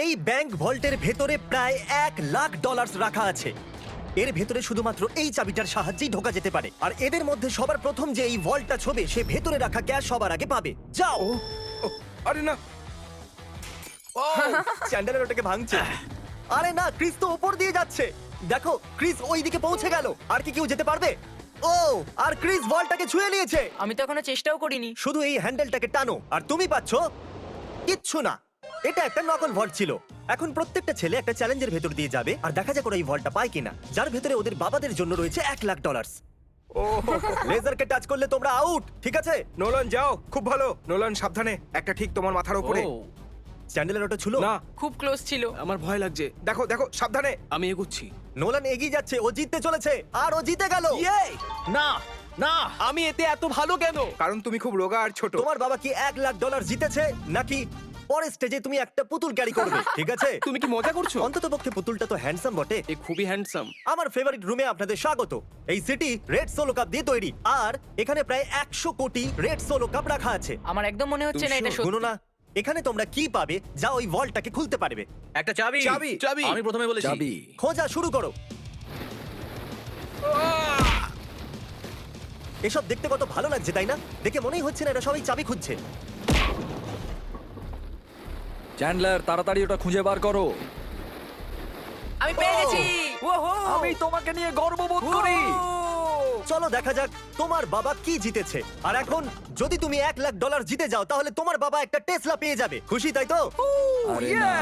এই ব্যাংক ভল্টের ভেতরে প্রায় $1,00,000 রাখা আছে। এর ভেতরে শুধুমাত্র এই চাবিটার সাহায্যেই ঢোকা যেতে পারে। আর এদের মধ্যে সবার প্রথম যে এই ভল্টটা ছবে সে ভেতরে রাখা ক্যাশ সবার আগে পাবে। যাও। ও, আরে না। চ্যান্ডেলার ওটাকে ভাঙছে। আরে না, ক্রিস তো উপর দিয়ে যাচ্ছে। দেখো, ক্রিস ওই দিকে পৌঁছে গেল। আর কি কেউ যেতে পারবে? ও, আর ক্রিস ভল্টটাকে ছুঁয়ে নিয়েছে। আমি তো এখনো চেষ্টাও করিনি। শুধু এই হ্যান্ডেলটাকে টানো আর তুমি পাচ্ছ কিচ্ছু না। এটা একটা নকল ভল্ট ছিল। এখন প্রত্যেকটা ছেলে একটা চ্যালেঞ্জের ভেতর দিয়ে যাবে আর দেখা যাক ওরা এই ভল্টটা পায় কিনা, যার ভেতরে ওদের বাবাদের জন্য রয়েছে $1,00,000। ও লেজারকে টাচ করলে তোমরা আউট, ঠিক আছে? নোলান যাও, খুব ভালো। নোলান সাবধানে, একটা ঠিক তোমার মাথার উপরে। চ্যান্ডেলার ওটা ছিল না, খুব ক্লোজ ছিল। আমার ভয় লাগছে। দেখো দেখো, সাবধানে। আমি এগুচ্ছি। নোলান এগিয়ে যাচ্ছে, ও জিততে চলেছে আর ও জিতে গেল। না না, আমি এতে এত ভালো কেন? কারণ তুমি খুব রোগা আর ছোট। তোমার বাবা কি $1,00,000 জিতেছে নাকি পরের স্টেজে তুমি একটা পুতুল ক্যারি করবে? ঠিক আছে, তুমি কি মজা করছো? অন্ততপক্ষে পুতুলটা তো হ্যান্ডসাম বটে। এ খুবই হ্যান্ডসাম। আমার ফেভারিট রুমে আপনাদের স্বাগত। এই সিটি রেড সোলো কাপ দিয়ে তৈরি আর এখানে প্রায় 100 কোটি রেড সোলো কাপ রাখা আছে। আমার একদম মনে হচ্ছে না এটা শুনো সত্যি। না, এখানে তোমরা কি পাবে যা ওই ভল্টটাকে খুলতে পারবে? একটা চাবি। চাবি। চাবি। আমি প্রথমে বলেছি। চাবি। খোঁজা শুরু করো। এসব দেখতে কত ভালো লাগছে তাই না? দেখে মনেই হচ্ছে না এরা সবাই চাবি খুঁজছে। চ্যান্ডলার, তাড়াতাড়ি ওটা খুঁজে বার করো। আমি পেয়ে গেছি। আমি তোমাকে নিয়ে গর্ববোধ করি। চলো দেখা যাক তোমার বাবা কি জিতেছে। আর এখন যদি তুমি $1,00,000 জিতে যাও তাহলে তোমার বাবা একটা টেসলা পেয়ে যাবে। খুশি তাই তো? আরে না।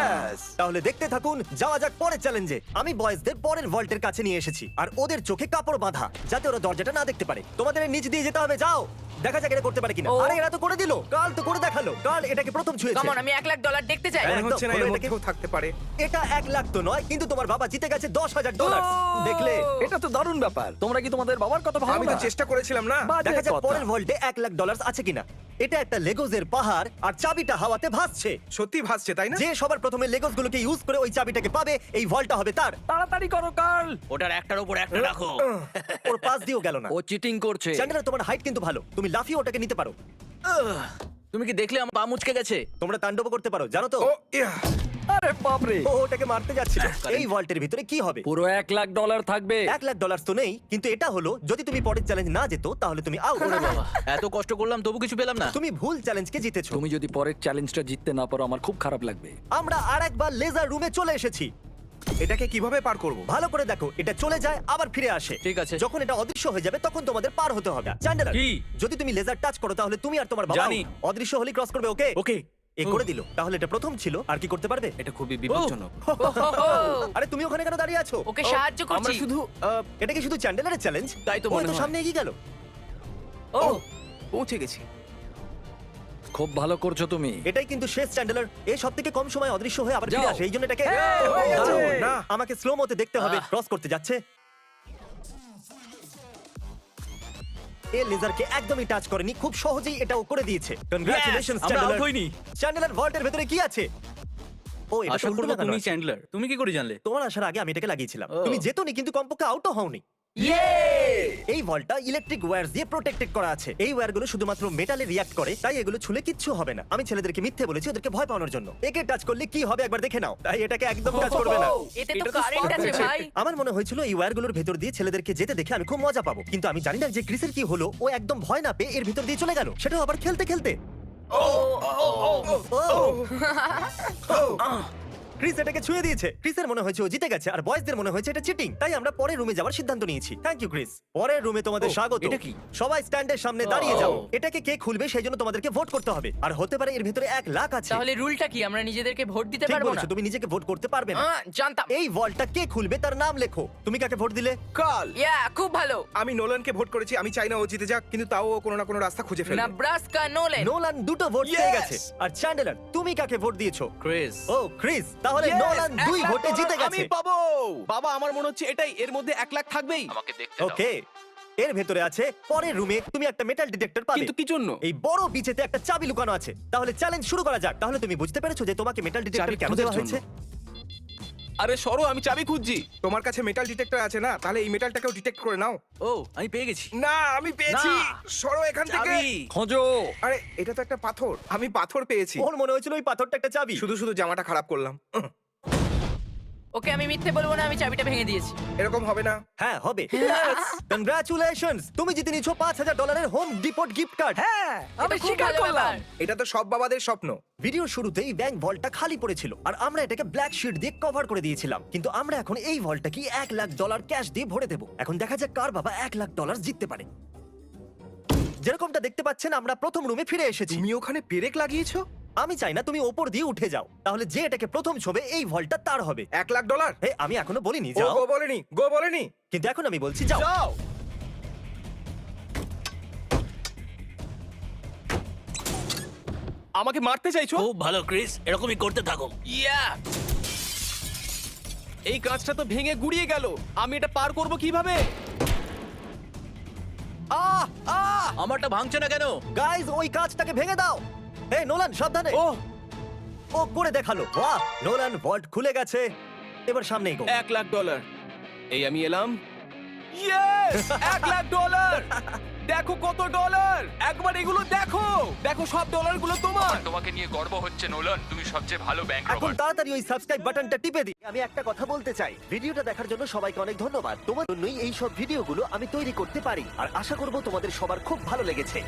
তাহলে দেখতে থাকুন, যাওয়া যাক পরের চ্যালেঞ্জে। আমি বয়েজদের পরের ভল্টের কাছে নিয়ে এসেছি আর ওদের চোখে কাপড় বাঁধা যাতে ওরা দরজাটা না দেখতে পারে। তোমাদের এর নিচ দিয়ে যেতে হবে, যাও। দেখা যাক এরা করতে পারে কিনা। ও। আরে এরা তো করে দিল। কাল তো করে দেখালো। কাল এটাকে প্রথম ছুঁয়েছে। কামন, আমি $1,00,000 দেখতে চাই। হ্যাঁ। মনে হচ্ছে না একদম, এর এটাকে- মধ্যেও থাকতে পারে। এটা 1,00,000 তো নয়, কিন্তু তোমার বাবা জিতে গেছে $10,000। দেখলে? এটা তো দারুণ ব্যাপার। তোমরা কি তোমাদের বাবার কথা ভাবো আমি না? তো চেষ্টা করেছিলাম না। বাজে দেখা যাক কথা। পরের ভল্টে $1,00,000 আছে কিনা। এটা একটা লেগোজের পাহাড় আর চাবিটা হাওয়াতে ভাসছে। সত্যি ভাসছে, তাই না? যে সবার প্রথমে লেগোস গুলোকে ইউজ করে ওই চাবিটাকে পাবে, এই ভল্টটা হবে তার। তাড়াতাড়ি করো কার্ল। ওটার একটার উপর একটা রাখো। ওর পাশ দিয়েও গেল না। ও চিটিং করছে। চ্যান্ডেলার, তোমার হাইট কিন্তু ভালো, তুমি লাফিয়ে ওটাকে নিতে পারো। তুমি কি দেখলে আমার পা মুচকে গেছে? তোমরা তাণ্ডব করতে পারো, জানো তো? ও ইয়া, আরে বাপরে। ও ওটাকে মারতে যাচ্ছিল। এই ভল্টের ভিতরে কি হবে? পুরো $1,00,000 থাকবে। $1,00,000 তো নেই, কিন্তু এটা হলো যদি তুমি পরের চ্যালেঞ্জ না যেত তাহলে তুমি আউট। এত কষ্ট করলাম তবু কিছু পেলাম না। তুমি ভুল চ্যালেঞ্জকে জিতেছো। তুমি যদি পরের চ্যালেঞ্জটা জিততে না পারো আমার খুব খারাপ লাগবে। আমরা আরেকবার লেজার রুমে চলে এসেছি। এটাকে কিভাবে পার করব? ভালো করে দেখো, এটা চলে যায় আবার ফিরে আসে। ঠিক আছে। যখন এটা অদৃশ্য হয়ে যাবে তখন তোমাদের পার হতে হবে। চ্যান্ডেলার, কি? যদি তুমি লেজার টাচ করো তাহলে তুমি আর তোমার বাবা জানি। out। অদৃশ্য হলে ক্রস করবে। ওকে ওকে। এ করে দিল। তাহলে এটা প্রথম ছিল, আর কি করতে পারবে? এটা খুবই বিপজ্জনক। আরে তুমি ওখানে কেন দাঁড়িয়ে আছো? ওকে সাহায্য আমরা করছি। শুধু এটা কি শুধু চ্যান্ডেলারের চ্যালেঞ্জ? তাই তো ও মনে তো হয়। সামনে এগিয়ে গেল। ও পৌঁছে গেছি। খুব ভালো করছো তুমি। এটাই কিন্তু শেষ চ্যান্ডেলার। এই সব থেকে কম সময় অদৃশ্য হয়ে আবার ফিরে যাও। আসে, এই জন্য এটাকে হয়ে গেছে। দারুণ। না। আমাকে স্লো মোতে দেখতে হবে ক্রস করতে যাচ্ছে। এ লেজারকে একদমই টাচ করেনি, খুব সহজেই এটা ও করে দিয়েছে। কনগ্রাচুলেশনস আমরা চ্যান্ডেলার। out হইনি। চ্যান্ডেলার ভল্টের ভেতরে কি আছে? ও এটা আশা তো উল্টো করবো লাগানো তুমি আছে। চ্যান্ডলার। তুমি কি করে জানলে? তোমার আসার আগে আমি এটাকে লাগিয়েছিলাম। ও। তুমি যেতনি, কিন্তু কমপক্ষে আউটও হওনি। এই ভল্টটা ইলেকট্রিক ওয়্যার দিয়ে প্রোটেক্টেড করা আছে। এই ওয়্যারগুলো শুধুমাত্র মেটালে রিঅ্যাক্ট করে, তাই এগুলো ছুলে কিচ্ছু হবে না। আমি ছেলেদেরকে মিথ্যে বলেছি ওদেরকে ভয় পাওয়ানোর জন্য। একে টাচ করলে কি হবে একবার দেখে নাও। তাই এটাকে একদম টাচ করবে না। এতে তো এটা তো কারেন্ট spark আছে হয়েছে। ভাই। আমার মনে হয়েছিল এই ওয়্যারগুলোর ভেতর দিয়ে ছেলেদেরকে যেতে দেখে আমি খুব মজা পাবো, কিন্তু আমি জানি না যে ক্রিসের কি হলো। ও একদম ভয় না পেয়ে এর ভিতর দিয়ে চলে গেল, সেটাও আবার খেলতে খেলতে। ক্রিস এটাকে ছুঁয়ে দিয়েছে। ক্রিসের মনে হয়েছে ও জিতে গেছে, আর বয়েজদের মনে হয়েছে এটা চিটিং। তাই আমরা পরের রুমে যাওয়ার সিদ্ধান্ত নিয়েছি। Thank you Chris. পরের রুমে তোমাদের স্বাগত। এটা কি? সবাই স্ট্যান্ডের সামনে দাঁড়িয়ে যাও। এটাকে কে খুলবে সেই জন্য তোমাদেরকে ভোট করতে হবে, আর হতে পারে এর ভিতরে $1,00,000 আছে। তাহলে রুলটা কি? আমরা নিজেদেরকে ভোট দিতে ঠিক পারবো না? বলেছো, তুমি নিজেকে ভোট করতে পারবে না। জানতাম। এই ভল্টটা কে খুলবে তার নাম লেখো। তুমি কাকে ভোট দিলে? কাল। ইয়া, খুব ভালো। আমি নোলানকে ভোট করেছি। আমি চাই না ও জিতে যাক, কিন্তু তাও ও কোনো না কোনো রাস্তা খুঁজে ফেলবে। নেব্রাস্কা নোলেন। নোলান দুটো ভোট Yes! পেয়ে গেছে। আর চ্যান্ডেলার, তুমি কাকে ভোট দিয়েছো? ক্রিস। ও ক্রিস, তাহলে Yes! নোলান 2 ভোটে জিতে আমি গেছে। পাবো। বাবা, আমার মনে হচ্ছে এটাই এর মধ্যে $1,00,000 থাকবেই। আমাকে দেখতে ওকে, এর ভেতরে আছে পরের রুমে তুমি একটা মেটাল ডিটেক্টর পাবে। কিন্তু কি জন্য? এই বড় বিচেতে একটা চাবি লুকানো আছে। তাহলে চ্যালেঞ্জ শুরু করা যাক। তাহলে তুমি বুঝতে পেরেছো যে তোমাকে মেটাল ডিটেক্টর চাবি কেন খোঁজার দেওয়া হয়েছে? জন্য। আরে সরো, আমি চাবি খুঁজছি। তোমার কাছে মেটাল ডিটেক্টর আছে না? তাহলে এই মেটালটাকেও ডিটেক্ট করে নাও। ও আমি পেয়ে গেছি। না, আমি পেয়েছি। না। সরো এখান থেকে। চাবি। খোঁজো। আরে এটা তো একটা পাথর। আমি পাথর পেয়েছি। ওর মনে হয়েছিল ওই পাথরটা একটা চাবি। শুধু শুধু জামাটা খারাপ করলাম। ওকে আমি মিথ্যে বলবো না, আমি চাবিটা ভেঙে দিয়েছি। এরকম হবে না। হ্যাঁ হবে। কনগ্রাচুলেশনস, তুমি জিতে নিয়েছো $5000 হোম ডিপোট গিফট কার্ড। হ্যাঁ, আমি এটা খুব স্বীকার ভালো করলাম। ব্যাপার। এটা তো সব বাবাদের স্বপ্ন। ভিডিওর শুরুতেই ব্যাংক ভল্টটা খালি পড়েছিল আর আমরা এটাকে ব্ল্যাক শিট দিয়ে কভার করে দিয়েছিলাম, কিন্তু আমরা এখন এই ভল্টটা কি $1,00,000 ক্যাশ দিয়ে ভরে দেবো। এখন দেখা যাক কার বাবা $1,00,000 জিততে পারে। যেরকমটা দেখতে পাচ্ছেন আমরা প্রথম রুমে ফিরে এসেছি। তুমি ওখানে পেরেক লাগিয়েছো? আমি চাই না তুমি ওপর দিয়ে উঠে যাও, তাহলে যে এটাকে প্রথম ছবে এই ভল্টটা তার হবে। $1,00,000? হে, আমি এখনো বলিনি ও যাও, গো বলেনি, গো বলেনি। কিন্তু এখন আমি বলছি যাও। যাও। আমাকে মারতে চাইছো? খুব ভালো ক্রিস, এরকমই করতে থাকো। ইয়া! এই কাঁচটা তো ভেঙে গুড়িয়ে গেল। আমি এটা পার করব কিভাবে? আহ! আহ! আমারটা ভাঙছে না কেন? গাইজ, ওই কাঁচটাকে ভেঙে দাও। হে নোলান, সাবধানে। ও ও করে দেখালো। বাহ, নোলান, ভল্ট খুলে গেছে। এবার সামনে এগো। $1,00,000। এই আমি এলাম। ইয়েস! $1,00,000! দেখো কত ডলার! একবার এগুলো দেখো। দেখো সব ডলারগুলো তোমার। তোমাকে নিয়ে গর্ব হচ্ছে নোলান, তুমি সবচেয়ে ভালো ব্যাংক এখন রবার। তাড়াতাড়ি ওই সাবস্ক্রাইব বাটনটা টিপে দিই। আমি একটা কথা বলতে চাই, ভিডিওটা দেখার জন্য সবাইকে অনেক ধন্যবাদ। তোমার জন্যই এই সব ভিডিওগুলো আমি তৈরি করতে পারি আর আশা করব তোমাদের সবার খুব ভালো লেগেছে।